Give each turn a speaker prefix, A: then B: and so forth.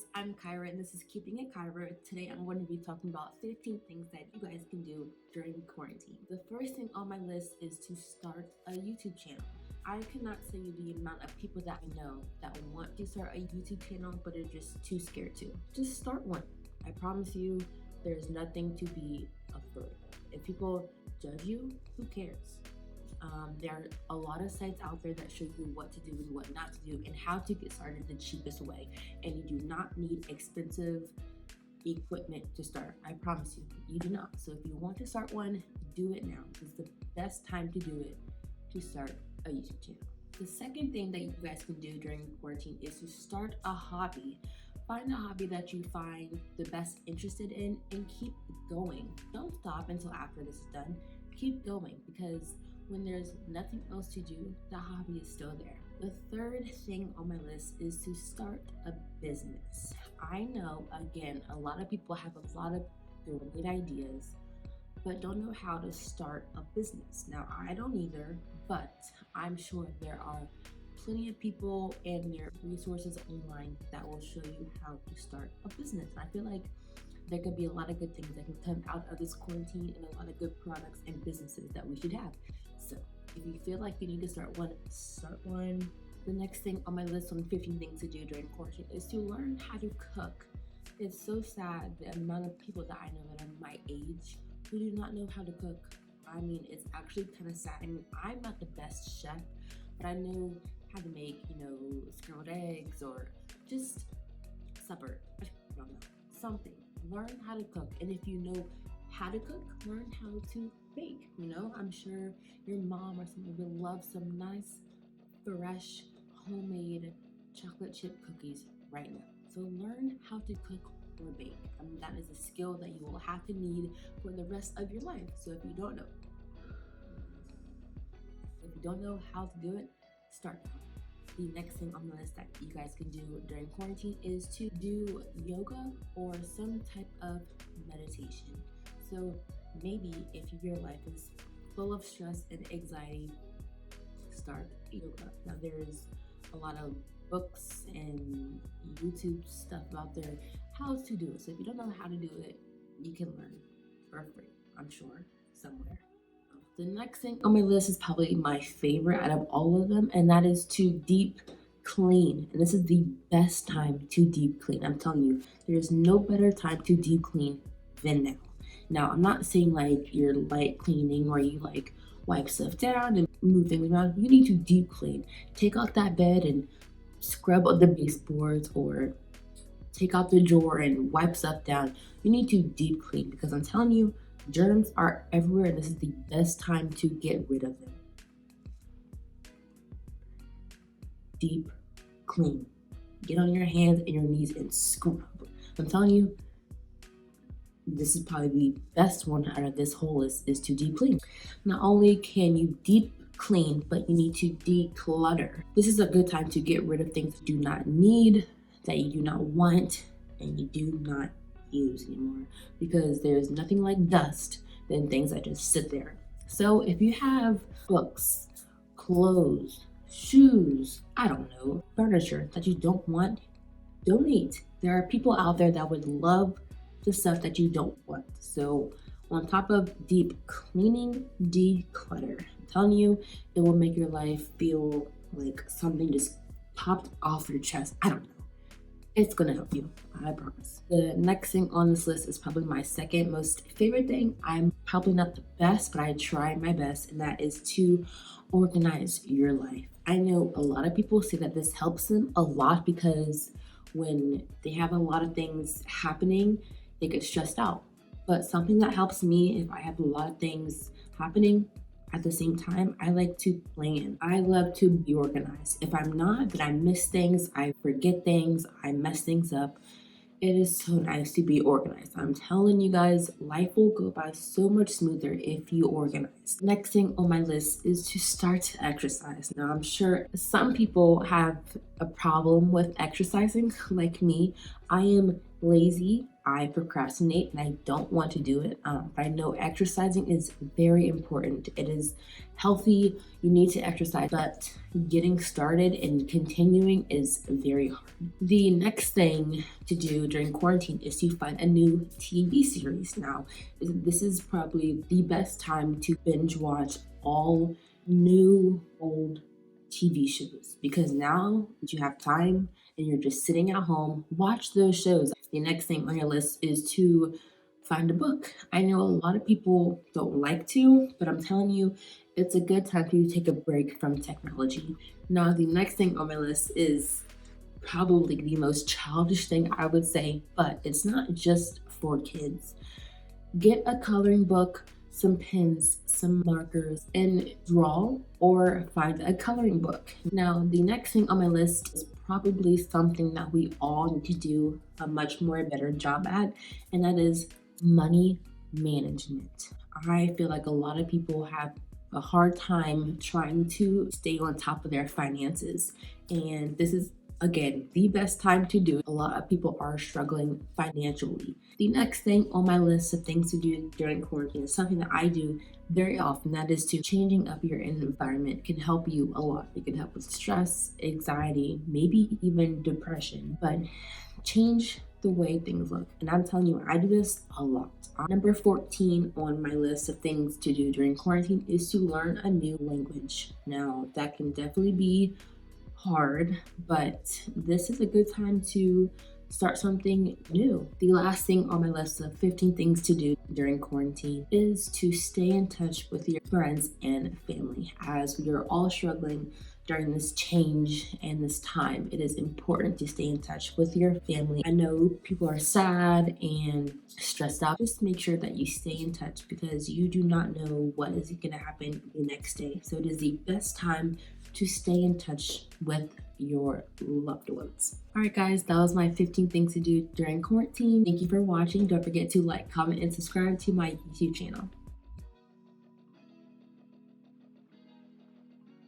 A: guys, I'm Kyra and this is Keeping It Kyra. Today I'm going to be talking about 15 things that you guys can do during quarantine. The first thing on my list is to start a YouTube channel. I cannot tell you the amount of people that I know that want to start a YouTube channel but are just too scared to. Just start one. I promise you, there's nothing to be afraid of. If people judge you, who cares? There are a lot of sites out there that show you what to do and what not to do and how to get started the cheapest way. And you do not need expensive equipment to start. I promise you, you do not. So if you want to start one, do it now. It's the best time to do it, to start a YouTube channel. The second thing that you guys can do during quarantine is to start a hobby. Find a hobby that you find the best interested in and keep going. Don't stop until after this is done. Keep going, because when there's nothing else to do, the hobby is still there. The third thing on my list is to start a business. I know, again, a lot of people have a lot of great ideas, but don't know how to start a business. Now, I don't either, but I'm sure there are plenty of people and their resources online that will show you how to start a business. I feel like there could be a lot of good things that can come out of this quarantine and a lot of good products and businesses that we should have. So if you feel like you need to start one, start one. The next thing on my list on 15 things to do during quarantine is to learn how to cook. It's so sad the amount of people that I know that are my age who do not know how to cook. I mean, it's actually kind of sad. I mean, I'm not the best chef, but I know how to make, scrambled eggs or just supper. I don't know, something. Learn how to cook. And if you know how to cook, learn how to bake. I'm sure your mom or someone would love some nice, fresh, homemade chocolate chip cookies right now. So learn how to cook or bake. That is a skill that you will have to need for the rest of your life. So if you don't know how to do it, start now. The next thing on the list that you guys can do during quarantine is to do yoga or some type of meditation. So maybe if your life is full of stress and anxiety, start yoga. Now there's a lot of books and YouTube stuff out there how to do it. So if you don't know how to do it, you can learn for free, I'm sure, somewhere. The next thing on my list is probably my favorite out of all of them, and that is to deep clean. And this is the best time to deep clean. I'm telling you, there's no better time to deep clean than now. Now, I'm not saying like you're light cleaning or you like wipe stuff down and move things around. You need to deep clean. Take out that bed and scrub up the baseboards, or take out the drawer and wipe stuff down. You need to deep clean, because I'm telling you, germs are everywhere and this is the best time to get rid of them. Deep clean. Get on your hands and your knees and scrub. I'm telling you, this is probably the best one out of this whole list, is to deep clean. Not only can you deep clean, but you need to declutter. This is a good time to get rid of things you do not need, that you do not want, and you do not use anymore, because there's nothing like dust than things that just sit there. So if you have books, clothes, shoes, I don't know, furniture that you don't want, donate. There are people out there that would love the stuff that you don't want. So on top of deep cleaning, declutter. I'm telling you, it will make your life feel like something just popped off your chest. I don't know. It's gonna help you, I promise. The next thing on this list is probably my second most favorite thing. I'm probably not the best, but I try my best, and that is to organize your life. I know a lot of people say that this helps them a lot, because when they have a lot of things happening, they get stressed out. But something that helps me if I have a lot of things happening at the same time, I like to plan. I love to be organized. If I'm not, then I miss things, I forget things, I mess things up. It is so nice to be organized. I'm telling you guys, life will go by so much smoother if you organize. Next thing on my list is to start to exercise. Now, I'm sure some people have a problem with exercising, like me. I am lazy, I procrastinate, and I don't want to do it. But I know exercising is very important. It is healthy. You need to exercise, but getting started and continuing is very hard. The next thing to do during quarantine is to find a new TV series. Now, this is probably the best time to binge watch all new, old TV shows because now that you have time and you're just sitting at home, watch those shows. The next thing on your list is to find a book. I know a lot of people don't like to, but I'm telling you, it's a good time for you to take a break from technology. Now, the next thing on my list is probably the most childish thing I would say, but it's not just for kids. Get a coloring book, some pens, some markers, and draw or find a coloring book. Now, the next thing on my list is probably something that we all need to do a much more better job at, and that is money management. I feel like a lot of people have a hard time trying to stay on top of their finances, and this is again the best time to do it. A lot of people are struggling financially. The next thing on my list of things to do during quarantine is something that I do very often. That is to changing up your environment can help you a lot. It can help with stress, anxiety, maybe even depression, but change the way things look. And I'm telling you, I do this a lot. Number 14 on my list of things to do during quarantine is to learn a new language. Now, that can definitely be hard, but this is a good time to start something new. The last thing on my list of 15 things to do during quarantine is to stay in touch with your friends and family. As we are all struggling during this change and this time, it is important to stay in touch with your family. I know people are sad and stressed out. Just make sure that you stay in touch because you do not know what is going to happen the next day. So it is the best time to stay in touch with your loved ones. All right, guys, that was my 15 things to do during quarantine. Thank you for watching. Don't forget to like, comment, and subscribe to my YouTube channel.